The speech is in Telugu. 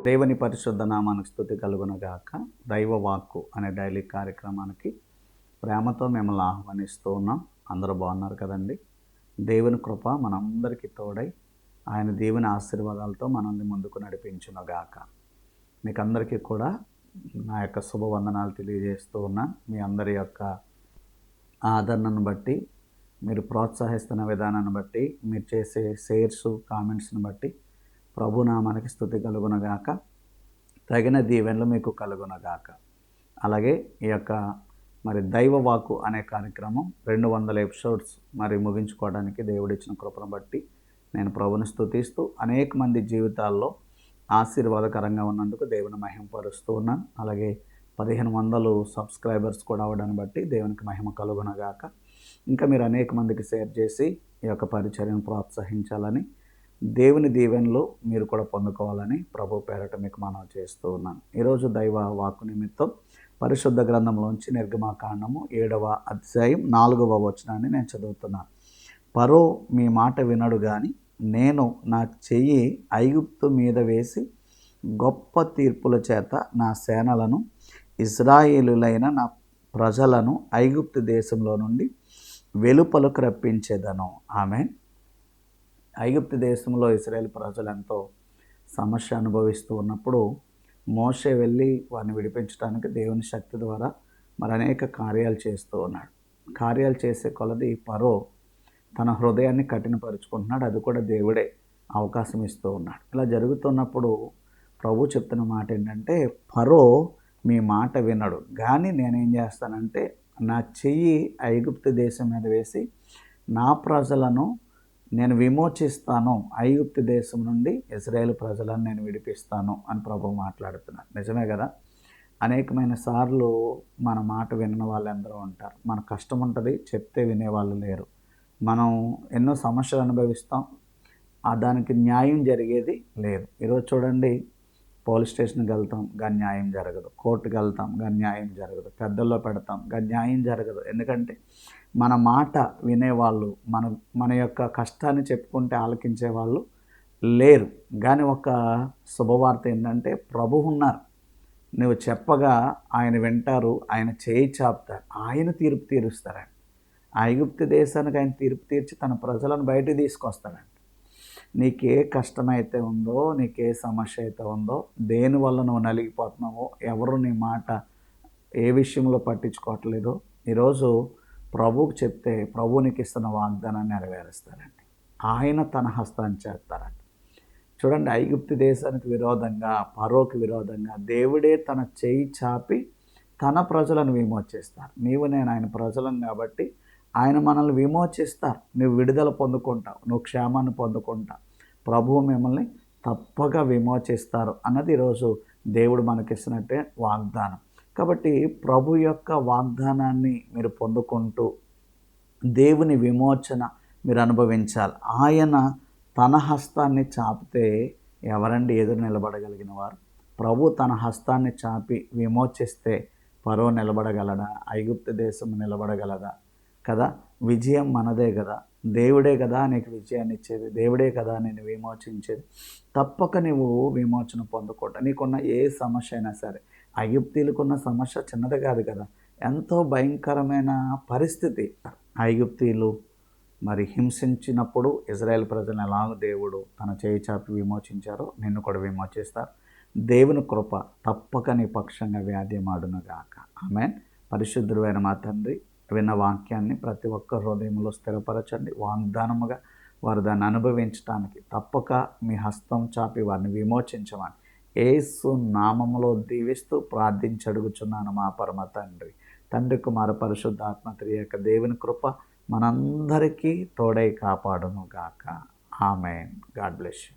దేవుని పరిశుద్ధ నామానికి స్తుతి కలుగునగాక. దైవ వాక్కు అనే డైలీ కార్యక్రమానికి ప్రేమతో మిమ్మల్ని ఆహ్వానిస్తూ ఉన్నాం. అందరూ బాగున్నారు కదండి. దేవుని కృప మనందరికీ తోడై ఆయన దేవుని ఆశీర్వాదాలతో మనల్ని ముందుకు నడిపించునుగాక. మీకు అందరికీ కూడా నా యొక్క శుభవందనాలు తెలియజేస్తూ ఉన్నాను. మీ అందరి యొక్క ఆదరణను బట్టి, మీరు ప్రోత్సహిస్తున్న విధానాన్ని బట్టి, మీరు చేసే షేర్స్ కామెంట్స్ని బట్టి ప్రభునామానికి స్తుతి కలుగునగాక. తగిన దీవెనలు మీకు కలుగునగాక. అలాగే ఈ యొక్క దైవ వాక్కు అనే కార్యక్రమం 200 ఎపిసోడ్స్ ముగించుకోవడానికి దేవుడిచ్చిన కృపను బట్టి నేను ప్రభుని స్తుతిస్తూ అనేక మంది జీవితాల్లో ఆశీర్వాదకరంగా ఉన్నందుకు దేవుని మహిమపరుస్తూ ఉన్నాను. అలాగే 1500 సబ్స్క్రైబర్స్ కూడా అవ్వడాన్ని బట్టి దేవునికి మహిమ కలుగునగాక. ఇంకా మీరు అనేక మందికి షేర్ చేసి ఈ యొక్క పరిచర్యను ప్రోత్సహించాలని, దేవుని దీవెనలు మీరు కూడా పొందుకోవాలని ప్రభు పేరట మీకు మనవి చేస్తూ ఉన్నాను. ఈరోజు దైవ వాక్కు నిమిత్తం పరిశుద్ధ గ్రంథంలోంచి నిర్గమాకాండము 7వ అధ్యాయం 4వ వచనాన్ని నేను చదువుతున్నాను. ఫరో మీ మాట వినడు గాని నేను నా చెయ్యి ఐగుప్తు మీద వేసి గొప్ప తీర్పుల చేత నా సేనలను ఇశ్రాయేలులైన నా ప్రజలను ఐగుప్తు దేశంలో నుండి వెలుపలకు రప్పించేదను. ఆమేన్. ఐగుప్తు దేశంలో ఇశ్రాయేల్ ప్రజలు ఎంతో సమస్య అనుభవిస్తూ ఉన్నప్పుడు మోషే వెళ్ళి వారిని విడిపించడానికి దేవుని శక్తి ద్వారా అనేక కార్యాలు చేస్తూ ఉన్నాడు. కార్యాలు చేసే కొలది ఫరో తన హృదయాన్ని కఠినపరుచుకుంటున్నాడు. అది కూడా దేవుడే అవకాశం ఇస్తూ ఉన్నాడు. ఇలా జరుగుతున్నప్పుడు ప్రభు చెప్తున్న మాట ఏంటంటే, ఫరో మీ మాట వినడు కానీ నేనేం చేస్తానంటే నా చెయ్యి ఐగుప్తు దేశం మీద వేసి నా ప్రజలను నేను విమోచిస్తాను, ఐగుప్తు దేశం నుండి ఇశ్రాయేలు ప్రజలను నేను విడిపిస్తాను అని ప్రభు మాట్లాడుతున్నారు. నిజమే కదా. అనేకమైన సార్లు మన మాట విన్న వాళ్ళు ఎందరో ఉంటారు. మన కష్టం ఉంటుంది, చెప్తే వినేవాళ్ళు లేరు. మనం ఎన్నో సమస్యలు అనుభవిస్తాం, దానికి న్యాయం జరిగేది లేదు. ఈరోజు చూడండి, పోలీస్ స్టేషన్కి వెళ్తాం కానీ న్యాయం జరగదు, కోర్టుకి వెళ్తాం కానీ న్యాయం జరగదు, పెద్దల్లో పెడతాం కానీ న్యాయం జరగదు. ఎందుకంటే మన మాట వినేవాళ్ళు, మన యొక్క కష్టాన్ని చెప్పుకుంటే ఆలకించే వాళ్ళు లేరు. కానీ ఒక శుభవార్త ఏంటంటే ప్రభు ఉన్నారు. నువ్వు చెప్పగా ఆయన వింటారు, ఆయన చేయి చాపుతారు, ఆయన తీర్పు తీరుస్తారండి. ఐగుప్తు దేశానికి ఆయన తీర్పు తీర్చి తన ప్రజలను బయటికి తీసుకొస్తాడండి. నీకే కష్టమైతే ఉందో, నీకే సమస్య అయితే ఉందో, దేనివల్ల నువ్వు నలిగిపోతున్నావో, ఎవరు నీ మాట ఏ విషయంలో పట్టించుకోవట్లేదో, ఈరోజు ప్రభువుకు చెప్తే ప్రభువు నీకు ఇస్తున్న వాగ్దానాన్ని నెరవేరుస్తారండి. ఆయన తన హస్తాన్ని చేస్తారండి. చూడండి, ఐగుప్తు దేశానికి విరోధంగా, ఫరోకి విరోధంగా దేవుడే తన చేయి చాపి తన ప్రజలను విమోచిస్తారు. నీవు నేను ఆయన ప్రజలను కాబట్టి ఆయన మనల్ని విమోచిస్తారు. నువ్వు విడుదల పొందుకుంటావు, నువ్వు క్షేమాన్ని పొందుకుంటావు. ప్రభువు మిమ్మల్ని తప్పక విమోచిస్తారు అన్నది ఈరోజు దేవుడు మనకిస్తున్నట్టే వాగ్దానం. కాబట్టి ప్రభు యొక్క వాగ్దానాన్ని మీరు పొందుకుంటూ దేవుని విమోచన మీరు అనుభవించాలి. ఆయన తన హస్తాన్ని చాపితే ఎవరండి ఎదురు నిలబడగలిగిన వారు? ప్రభు తన హస్తాన్ని చాపి విమోచిస్తే ఫరో నిలబడగలడా? ఐగుప్తు దేశం నిలబడగలదా? కదా. విజయం మనదే కదా. దేవుడే కదా నీకు విజయాన్ని ఇచ్చేది, దేవుడే కదా నేను విమోచించేది. తప్పక నువ్వు విమోచన పొందుకోట. నీకున్న ఏ సమస్య అయినా సరే, ఐగుప్తీలకున్న సమస్య చిన్నది కాదు కదా, ఎంతో భయంకరమైన పరిస్థితి. ఐగుప్తీలు హింసించినప్పుడు ఇశ్రాయేల్ ప్రజలను ఎలాగో దేవుడు తన చేయి చాపి విమోచించారో నిన్ను కూడా విమోచిస్తారు. దేవుని కృప తప్పక నీ పక్షంగా వ్యాధ్యమాడునుగాక. ఆమేన్. పరిశుద్ధుడైన మా తండ్రి, విన్న వాక్యాన్ని ప్రతి ఒక్క హృదయంలో స్థిరపరచండి. వాగ్దానముగా వారు దాన్ని అనుభవించడానికి తప్పక మీ హస్తం చాపి వారిని విమోచించమని యేసు నామములో దీవిస్తూ ప్రార్థించి అడుగుచున్నాను మా పరమ తండ్రి. తండ్రి, కుమార, పరిశుద్ధాత్మ త్రియక దేవుని కృప మనందరికీ తోడై కాపాడును గాక. ఆమేన్. God bless you.